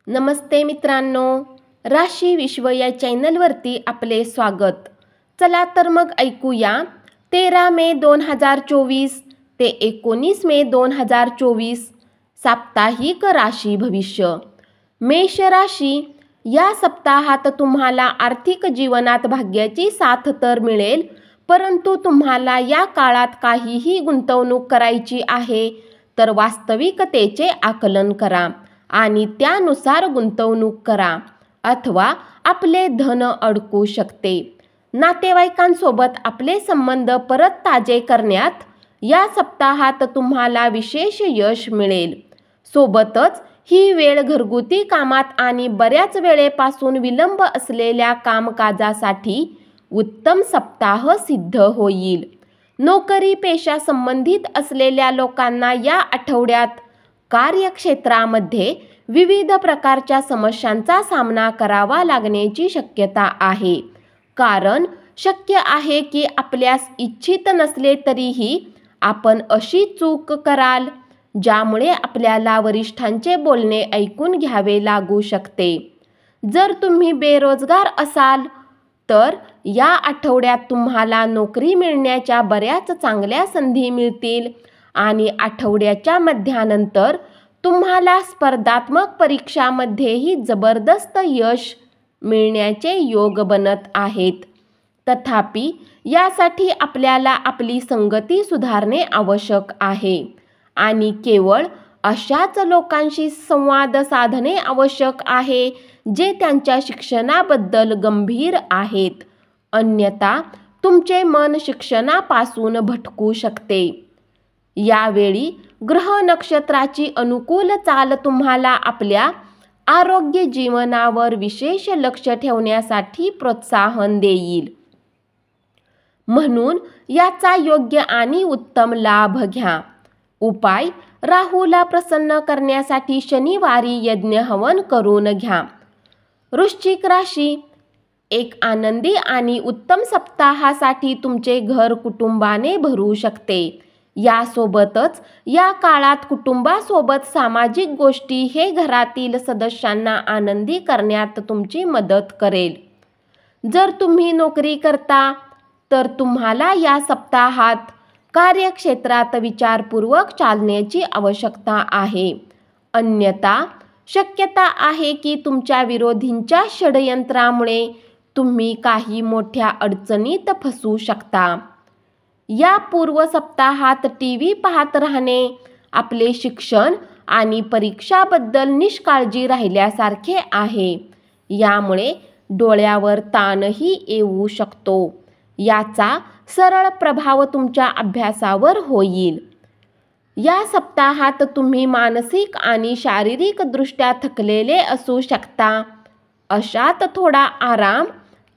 नमस्ते मित्रांनो, राशी विश्व या चॅनलवरती आपले स्वागत. चला तर मग ऐकूया 13 मे 2024 ते 19 मे 2024 साप्ताहिक राशी भविष्य. मेष राशी, या सप्ताहात तुम्हाला आर्थिक जीवनात भाग्याची साथ तर मिळेल, परंतु तुम्हाला या काळात काहीही गुंतवणूक करायची आहे तर वास्तविकतेचे आकलन करा आणि त्यानुसार गुंतवणूक करा, अथवा आपले धन अडकू शकते. नातेवाईकांसोबत आपले संबंध परत ताजे करण्यात या सप्ताहात तुम्हाला विशेष यश मिळेल. सोबतच ही वेळ घरगुती कामात आणि बऱ्याच वेळेपासून विलंब असलेल्या कामकाजासाठी उत्तम सप्ताह सिद्ध होईल. नोकरी पेशा संबंधित असलेल्या लोकांना या आठवड्यात कार्यक्षेत्रामध्ये विविध प्रकारच्या समस्यांचा सामना करावा लागण्याची शक्यता आहे. कारण शक्य आहे की आपल्यास इच्छित नसले तरीही आपण अशी चूक कराल ज्यामुळे आपल्याला वरिष्ठांचे बोलणे ऐकून घ्यावे लागू शकते. जर तुम्ही बेरोजगार असाल तर या आठवड्यात तुम्हाला नोकरी मिळण्याच्या बऱ्याच चांगल्या संधी मिळतील आणि आठवड्याच्या मध्यानंतर तुम्हाला स्पर्धात्मक परीक्षांमध्येही जबरदस्त यश मिळण्याचे योग बनत आहेत. तथापि यासाठी आपल्याला आपली संगती सुधारणे आवश्यक आहे आणि केवळ अशाच लोकांशी संवाद साधणे आवश्यक आहे जे त्यांच्या शिक्षणाबद्दल गंभीर आहेत. अन्यथा तुमचे मन शिक्षणापासून भटकू शकते. यावेळी ग्रह नक्षत्राची अनुकूल चाल तुम्हाला आपल्या आरोग्य जीवनावर विशेष लक्ष ठेवण्यासाठी प्रोत्साहन देईल. म्हणून याचा योग्य आणि उत्तम लाभ घ्या. उपाय: राहूला प्रसन्न करण्यासाठी शनिवारी यज्ञ हवन करून घ्या. वृश्चिक राशी, एक आनंदी आणि उत्तम सप्ताहासाठी तुमचे घर कुटुंबाने भरू शकते. यासोबतच या काळात कुटुंबासोबत सामाजिक गोष्टी हे घरातील सदस्यांना आनंदी करण्यात तुमची मदत करेल. जर तुम्ही नोकरी करता तर तुम्हाला या सप्ताहात कार्यक्षेत्रात विचारपूर्वक चालण्याची आवश्यकता आहे. अन्यथा शक्यता आहे की तुमच्या विरोधींच्या षडयंत्रामुळे तुम्ही काही मोठ्या अडचणीत फसू शकता. या पूर्व सप्ताहात टीव्ही पाहत राहणे आपले शिक्षण आणि परीक्षाबद्दल निष्काळजी राहिल्यासारखे आहे. यामुळे डोळ्यावर ताणही येऊ शकतो. याचा सरळ प्रभाव तुमच्या अभ्यासावर होईल. या सप्ताहात तुम्ही मानसिक आणि शारीरिक दृष्ट्या थकलेले असू शकता. अशात थोडा आराम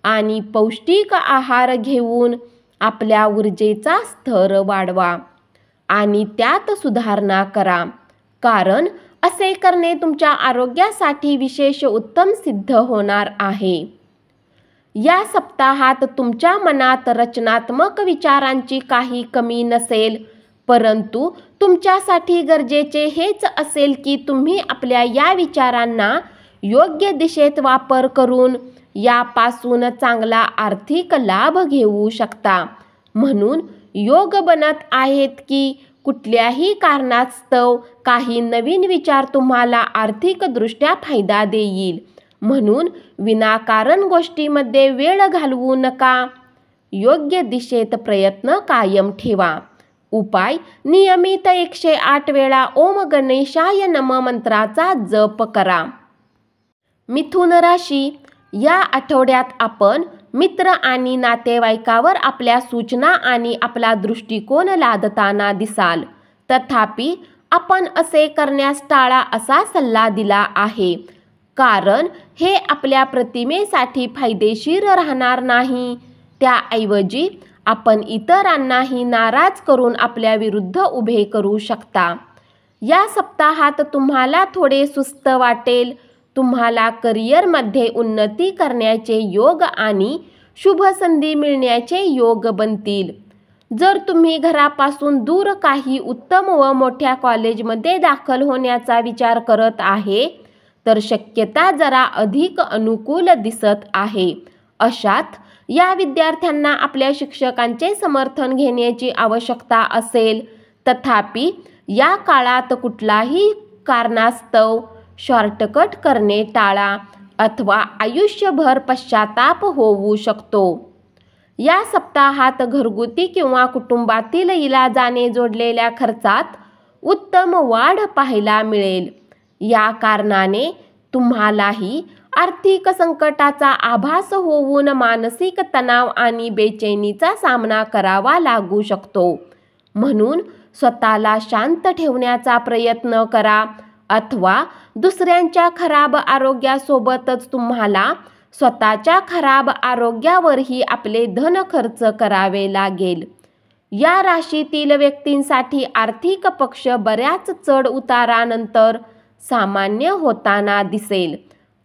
आणि पौष्टिक आहार घेऊन आपल्या ऊर्जेचा स्तर वाढवा आणि त्यात सुधारणा करा, कारण असे करणे तुमच्या आरोग्यासाठी विशेष उत्तम सिद्ध होणार आहे. या सप्ताहात तुमच्या मनात रचनात्मक विचारांची काही कमी नसेल, परंतु तुमच्यासाठी गरजेचे हेच असेल की तुम्ही आपल्या या विचारांना योग्य दिशेत वापर करून यापासून चांगला आर्थिक लाभ घेऊ शकता. म्हणून योग बनत आहेत की कुठल्याही कारणास्तव काही नवीन विचार तुम्हाला आर्थिकदृष्ट्या फायदा देईल. म्हणून विनाकारण गोष्टींमध्ये वेळ घालवू नका. योग्य दिशेत प्रयत्न कायम ठेवा. उपाय: नियमित 108 वेळा ओम गणेशाय नमः मंत्राचा जप करा. मिथुन राशी, या आठवड्यात आपण मित्र आणि नातेवाईकावर आपल्या सूचना आणि आपला दृष्टिकोन लादताना दिसाल. तथापि आपण असे करण्यास टाळा असा सल्ला दिला आहे, कारण हे आपल्या प्रतिमेसाठी फायदेशीर राहणार नाही. त्याऐवजी आपण इतरांनाही नाराज करून आपल्या विरुद्ध उभे करू शकता. या सप्ताहात तुम्हाला थोडे सुस्त वाटेल. तुम्हाला करिअरमध्ये उन्नती करण्याचे योग आणि शुभ संधी मिळण्याचे योग बनतील. जर तुम्ही घरापासून दूर काही उत्तम व मोठ्या कॉलेजमध्ये दाखल होण्याचा विचार करत आहे तर शक्यता जरा अधिक अनुकूल दिसत आहे. अशात या विद्यार्थ्यांना आपल्या शिक्षकांचे समर्थन घेण्याची आवश्यकता असेल. तथापि या काळात कुठलाही कारणास्तव शॉर्टकट करणे टाळा अथवा आयुष्यभर पश्चाताप होऊ शकतो. या सप्ताहात घरगुती किंवा कुटुंबातील इलाजाने जोडलेल्या खर्चात उत्तम वाढ पाहायला मिळेल. या कारणाने तुम्हालाही आर्थिक संकटाचा आभास होऊन मानसिक तणाव आणि बेचैनीचा सामना करावा लागू शकतो. म्हणून स्वतःला शांत ठेवण्याचा प्रयत्न करा अथवा दुसऱ्यांच्या खराब आरोग्यासोबतच तुम्हाला स्वतःच्या खराब आरोग्यावरही आपले धन खर्च करावे लागेल. या राशीतील व्यक्तींसाठी आर्थिक पक्ष बऱ्याच चढ उतारानंतर सामान्य होताना दिसेल.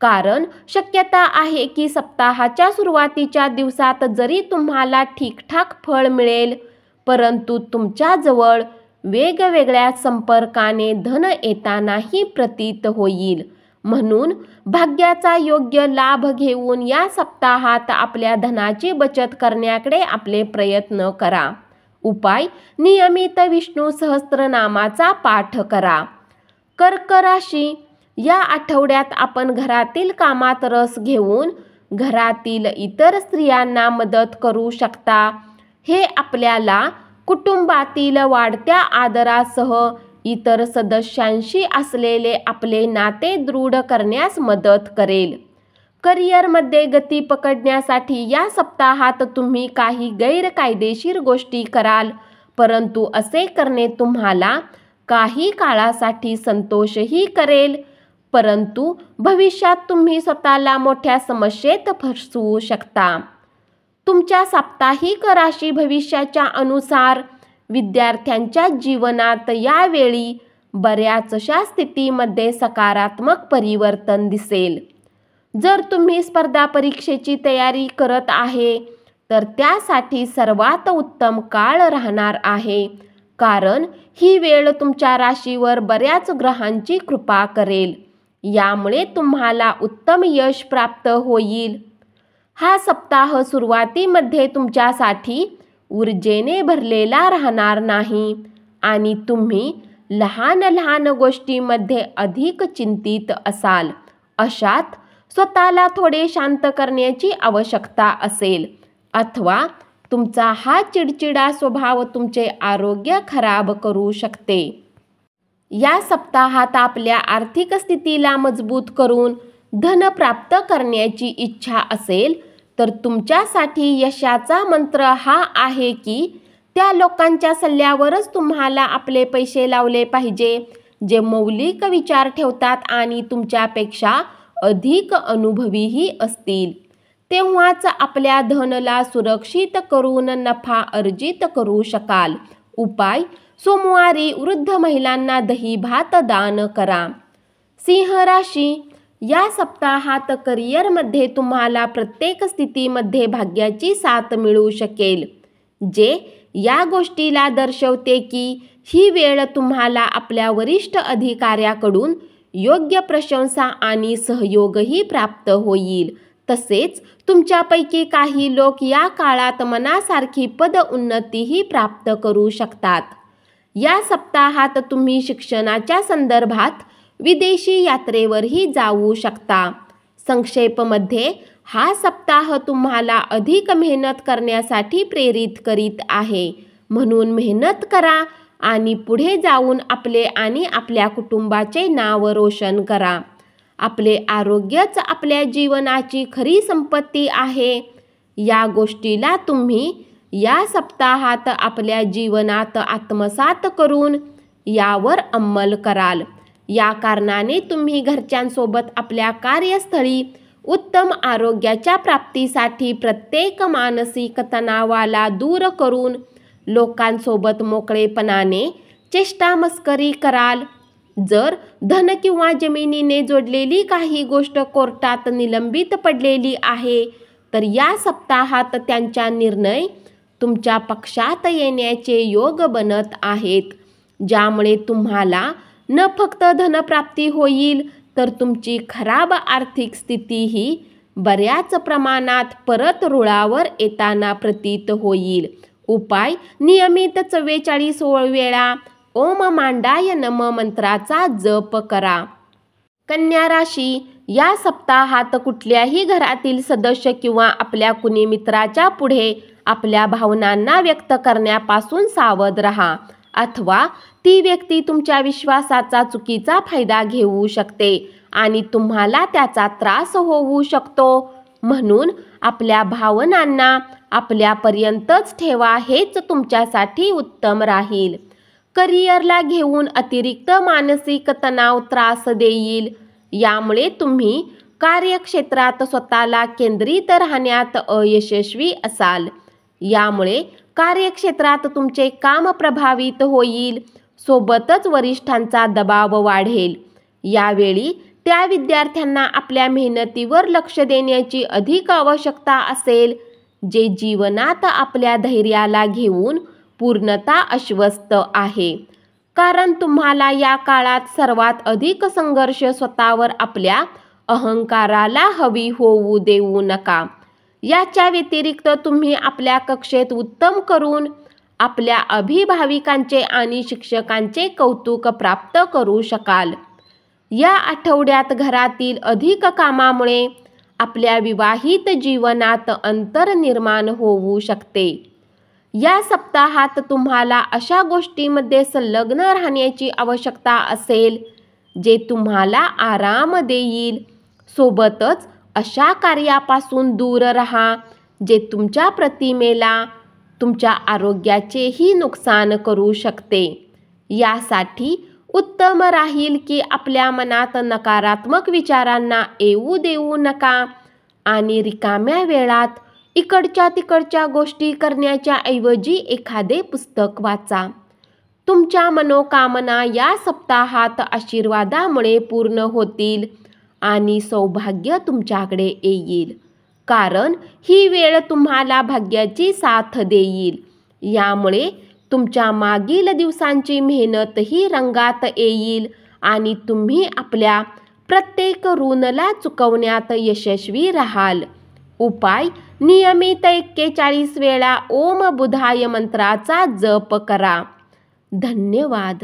कारण शक्यता आहे की सप्ताहाच्या सुरुवातीच्या दिवसात जरी तुम्हाला ठीकठाक फळ मिळेल, परंतु तुमच्याजवळ वेगवेगळ्या संपर्काने धन येतानाही प्रतीत होईल. म्हणून भाग्याचा योग्य लाभ घेऊन या सप्ताहात आपल्या धनाची बचत करण्याकडे आपले प्रयत्न करा. उपाय: नियमित विष्णू सहस्त्रनामाचा पाठ करा. कर्क राशी: या आठवड्यात आपण घरातील कामात रस घेऊन घरातील इतर स्त्रियांना मदत करू शकता. हे आपल्याला कुटुंबातील वाढत्या आदरासह इतर सदस्यांशी असलेले आपले नाते दृढ करण्यास मदत करेल. करिअरमध्ये गती पकडण्यासाठी या सप्ताहात तुम्ही काही गैरकायदेशीर गोष्टी कराल, परंतु असे करणे तुम्हाला काही काळासाठी संतोषही करेल, परंतु भविष्यात तुम्ही स्वतःला मोठ्या समस्येत फसवू शकता. तुमच्या साप्ताहिक राशी भविष्याच्या अनुसार विद्यार्थ्यांच्या जीवनात यावेळी बऱ्याचशा स्थितीमध्ये सकारात्मक परिवर्तन दिसेल. जर तुम्ही स्पर्धा परीक्षेची तयारी करत आहे तर त्यासाठी सर्वात उत्तम काळ राहणार आहे, कारण ही वेळ तुमच्या राशीवर बऱ्याच ग्रहांची कृपा करेल. यामुळे तुम्हाला उत्तम यश प्राप्त होईल. हा सप्ताह सुरुवातीमध्ये तुमच्यासाठी ऊर्जेने भरलेला राहणार नाही आणि तुम्ही लहान लहान गोष्टींमध्ये अधिक चिंतित असाल. अशात स्वतःला थोडे शांत करण्याची आवश्यकता असेल अथवा तुमचा हा चिडचिडा स्वभाव तुमचे आरोग्य खराब करू शकते. या सप्ताहात आपल्या आर्थिक स्थितीला मजबूत करून धन प्राप्त करण्याची इच्छा असेल तर तुमच्यासाठी यशाचा मंत्र हा आहे की त्या लोकांच्या सल्ल्यावरच तुम्हाला आपले पैसे लावले पाहिजे जे मौलिक विचार ठेवतात आणि तुमच्यापेक्षा अधिक अनुभवीही असतील. तेव्हाच आपल्या धनला सुरक्षित करून नफा अर्जित करू शकाल. उपाय: सोमवारी वृद्ध महिलांना दही भात दान करा. सिंह राशी: या सप्ताहात करिअरमध्ये तुम्हाला प्रत्येक स्थितीमध्ये भाग्याची साथ मिळू शकेल, जे या गोष्टीला दर्शवते की ही वेळ तुम्हाला आपल्या वरिष्ठ अधिकाऱ्याकडून योग्य प्रशंसा आणि सहयोगही प्राप्त होईल. तसेच तुमच्यापैकी काही लोक या काळात मनासारखी पद उन्नतीही प्राप्त करू शकतात. या सप्ताहात तुम्ही शिक्षणाच्या संदर्भात विदेशी यात्रेवरही जाऊ शकता. संक्षेपमध्ये हा सप्ताह तुम्हाला अधिक मेहनत करण्यासाठी प्रेरित करीत आहे. म्हणून मेहनत करा आणि पुढे जाऊन आपले आणि आपल्या कुटुंबाचे नाव रोशन करा. आपले आरोग्यच आपल्या जीवनाची खरी संपत्ती आहे. या गोष्टीला तुम्ही या सप्ताहात आपल्या जीवनात आत्मसात करून यावर अंमल कराल. या कारणाने तुम्ही घरच्यांसोबत आपल्या कार्यस्थळी उत्तम आरोग्याच्या प्राप्तीसाठी प्रत्येक मानसिक तणावाला दूर करून लोकांसोबत मोकळेपणाने चेष्टा मस्करी कराल. जर धन किंवा जमिनीने जोडलेली काही गोष्ट कोर्टात निलंबित पडलेली आहे तर या सप्ताहात त्यांचा निर्णय तुमच्या पक्षात येण्याचे योग बनत आहेत, ज्यामुळे तुम्हाला न फक्त धनप्राप्ती होईल तर तुमची खराब आर्थिक स्थितीही बऱ्याच प्रमाणात परत रुळावर येताना प्रतीत होईल. उपाय: नियमित 44 वेळा ओम मांडाय नम मंत्राचा जप करा. कन्या राशी, या सप्ताहात कुठल्याही घरातील सदस्य किंवा आपल्या कुणी मित्राच्या पुढे आपल्या भावनांना व्यक्त करण्यापासून सावध राहा, अथवा ती व्यक्ती तुमच्या विश्वासाचा चुकीचा फायदा घेऊ शकते आणि तुम्हाला त्याचा त्रास होऊ शकतो. म्हणून आपल्या भावनांना आपल्यापर्यंतच ठेवा, हेच तुमच्यासाठी उत्तम राहील. करिअरला घेऊन अतिरिक्त मानसिक तणाव त्रास देईल. यामुळे तुम्ही कार्यक्षेत्रात स्वतःला केंद्रित राहण्यात अयशस्वी असाल. यामुळे कार्यक्षेत्रात तुमचे काम प्रभावित होईल. सोबतच वरिष्ठांचा दबाव वाढेल. यावेळी त्या विद्यार्थ्यांना आपल्या मेहनतीवर लक्ष देण्याची अधिक आवश्यकता असेल, जे जीवनात आपल्या धैर्याला घेऊन पूर्णतः अस्वस्थ आहे. कारण तुम्हाला या काळात सर्वात अधिक संघर्ष स्वतःवर आपल्या अहंकाराला हवी होऊ देऊ नका. याच्या व्यतिरिक्त तुम्ही आपल्या कक्षेत उत्तम करून आपल्या अभिभाविकांचे आणि शिक्षकांचे कौतुक प्राप्त करू शकाल. या आठवड्यात घरातील अधिक कामामुळे आपल्या विवाहित जीवनात अंतर निर्माण होऊ शकते. या सप्ताहात तुम्हाला अशा गोष्टींमध्ये संलग्न राहण्याची आवश्यकता असेल जे तुम्हाला आराम देईल. सोबतच अशा कार्यापासून दूर राहा जे तुमच्या प्रतिमेला, तुमच्या आरोग्याचेही नुकसान करू शकते. यासाठी उत्तम राहील की आपल्या मनात नकारात्मक विचारांना येऊ देऊ नका आणि रिकाम्या वेळात इकडच्या तिकडच्या गोष्टी करण्याच्या ऐवजी एखादे पुस्तक वाचा. तुमच्या मनोकामना या सप्ताहात आशीर्वादामुळे पूर्ण होतील आणि सौभाग्य तुमच्याकडे येईल, कारण ही वेळ तुम्हाला भाग्याची साथ देईल. यामुळे तुमच्या मागील दिवसांची मेहनतही रंगात येईल आणि तुम्ही आपल्या प्रत्येक ऋणाला चुकवण्यात यशस्वी राहाल. उपाय: नियमित 41 वेळा ओम बुधाय मंत्राचा जप करा. धन्यवाद.